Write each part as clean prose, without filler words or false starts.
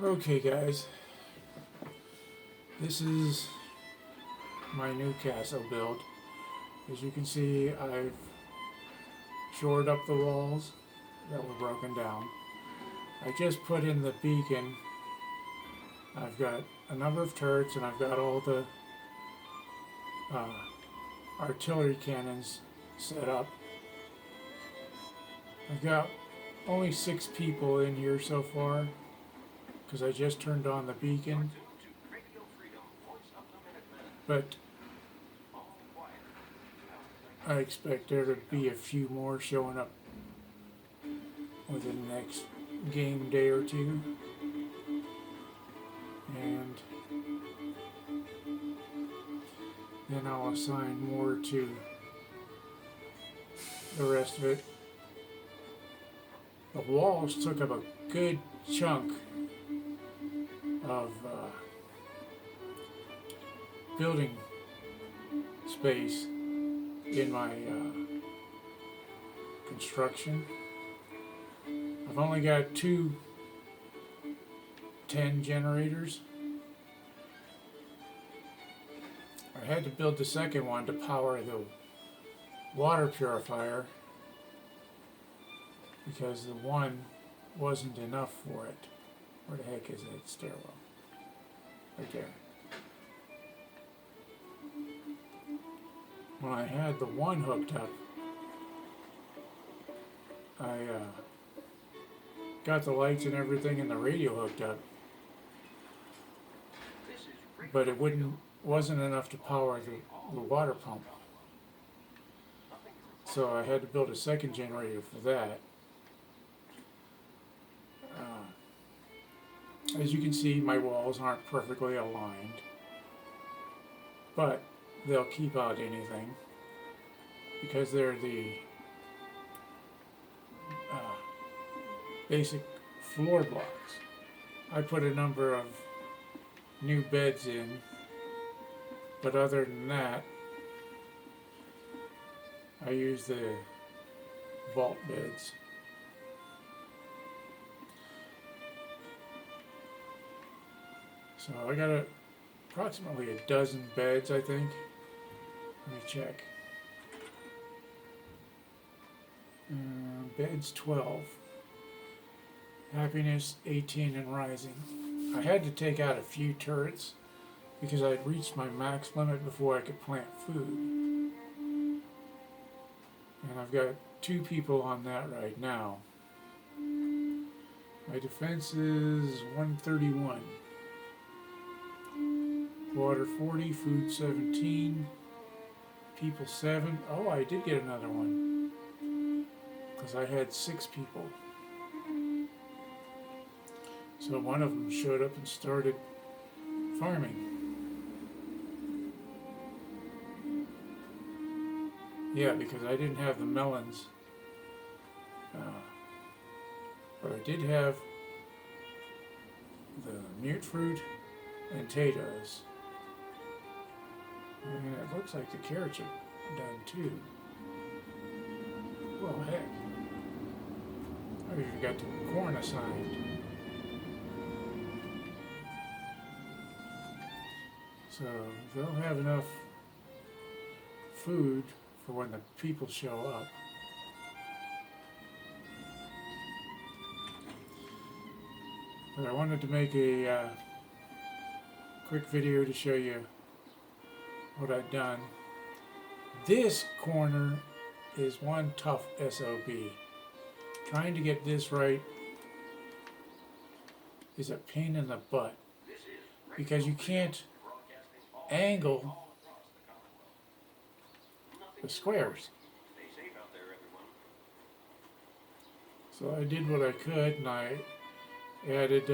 Okay guys, this is my new castle build. As you can see, I've shored up the walls that were broken down. I just put in the beacon. I've got a number of turrets and I've got all the uh, artillery cannons set up. I've got only 6 people in here so far because I just turned on the beacon, but I expect there to be a few more showing up within the next game day or two, and then I'll assign more to the rest of it. The walls took up a good chunk of building space in my construction. I've only got 2 10 generators. I had to build the second one to power the water purifier because the one wasn't enough for it. Where the heck is that stairwell? Right there. When I had the one hooked up, I got the lights and everything and the radio hooked up, but it wasn't enough to power the water pump. So I had to build a second generator for that. As you can see, my walls aren't perfectly aligned, but they'll keep out anything because they're the basic floor blocks. I put a number of new beds in, but other than that, I use the vault beds. So I got approximately a dozen beds, I think. Let me check. Beds 12. Happiness 18 and rising. I had to take out a few turrets because I'd reached my max limit before I could plant food. And I've got 2 people on that right now. My defense is 131. Water 40, food 17, people 7. Oh, I did get another one because I had 6 people. So one of them showed up and started farming. Yeah, because I didn't have the melons. But I did have the mute fruit and potatoes. And it looks like the carrots are done too. Well, heck. I even got the corn assigned. So they'll have enough food for when the people show up. But I wanted to make a quick video to show you what I've done. This corner is one tough SOB. Trying to get this right is a pain in the butt because you can't angle the squares. So I did what I could and I added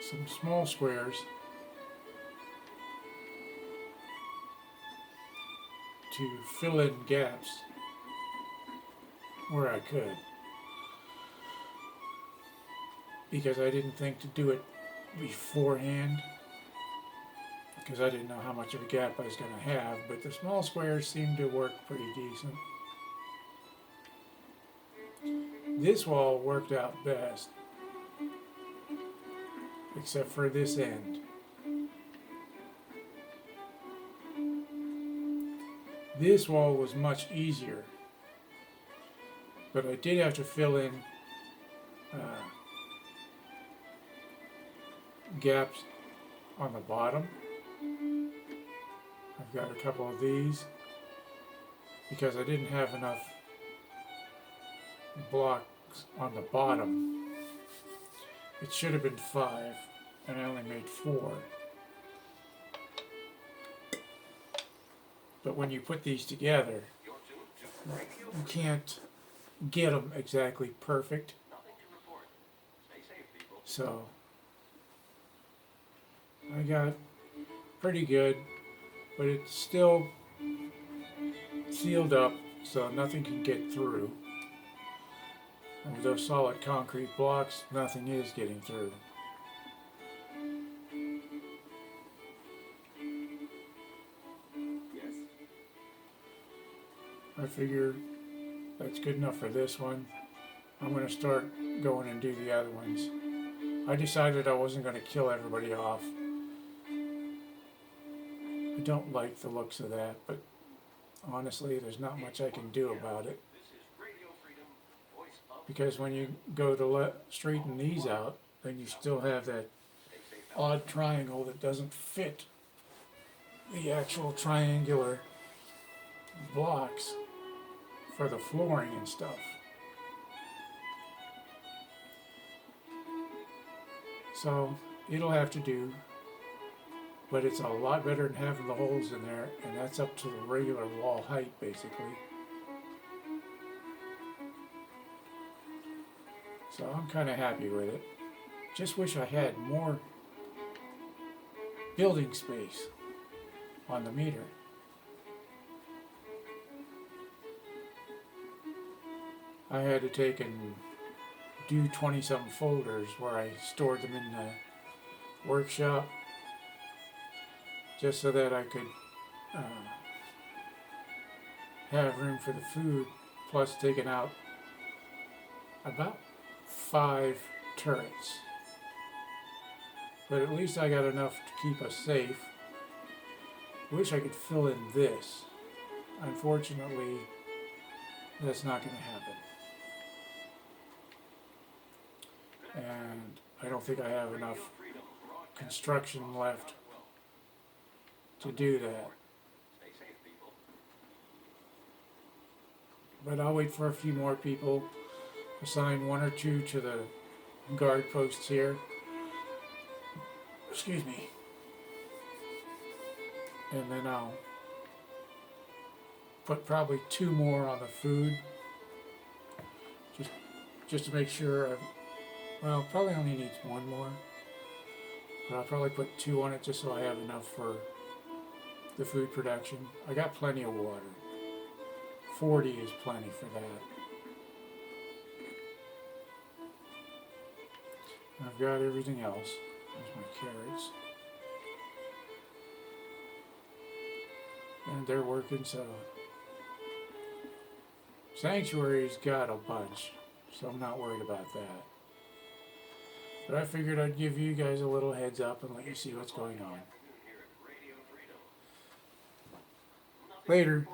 some small squares to fill in gaps where I could, because I didn't think to do it beforehand because I didn't know how much of a gap I was going to have, but the small squares seemed to work pretty decent. This wall worked out best except for this end. This wall was much easier, but I did have to fill in gaps on the bottom. I've got a couple of these because I didn't have enough blocks on the bottom. It should have been 5 and I only made 4. But when you put these together, you can't get them exactly perfect. So I got pretty good, but it's still sealed up so nothing can get through. And with those solid concrete blocks, nothing is getting through. I figure that's good enough for this one. I'm going to start going and do the other ones. I decided I wasn't going to kill everybody off. I don't like the looks of that, but honestly, there's not much I can do about it. Because when you go to straighten these out, then you still have that odd triangle that doesn't fit the actual triangular blocks for the flooring and stuff. So it'll have to do, but it's a lot better than having the holes in there, and that's up to the regular wall height basically. So I'm kind of happy with it. Just wish I had more building space on the meter. I had to take and do 20-some folders where I stored them in the workshop just so that I could have room for the food, plus taking out about 5 turrets. But at least I got enough to keep us safe. Wish I could fill in this. Unfortunately, that's not going to happen. And I don't think I have enough construction left to do that. But I'll wait for a few more people, assign 1 or 2 to the guard posts here. Excuse me. And then I'll put probably 2 more on the food, just to make sure well, probably only needs 1 more, but I'll probably put 2 on it just so I have enough for the food production. I got plenty of water. 40 is plenty for that. I've got everything else. There's my carrots. And they're working, so Sanctuary's got a bunch, so I'm not worried about that. But I figured I'd give you guys a little heads up and let you see what's going on. Later.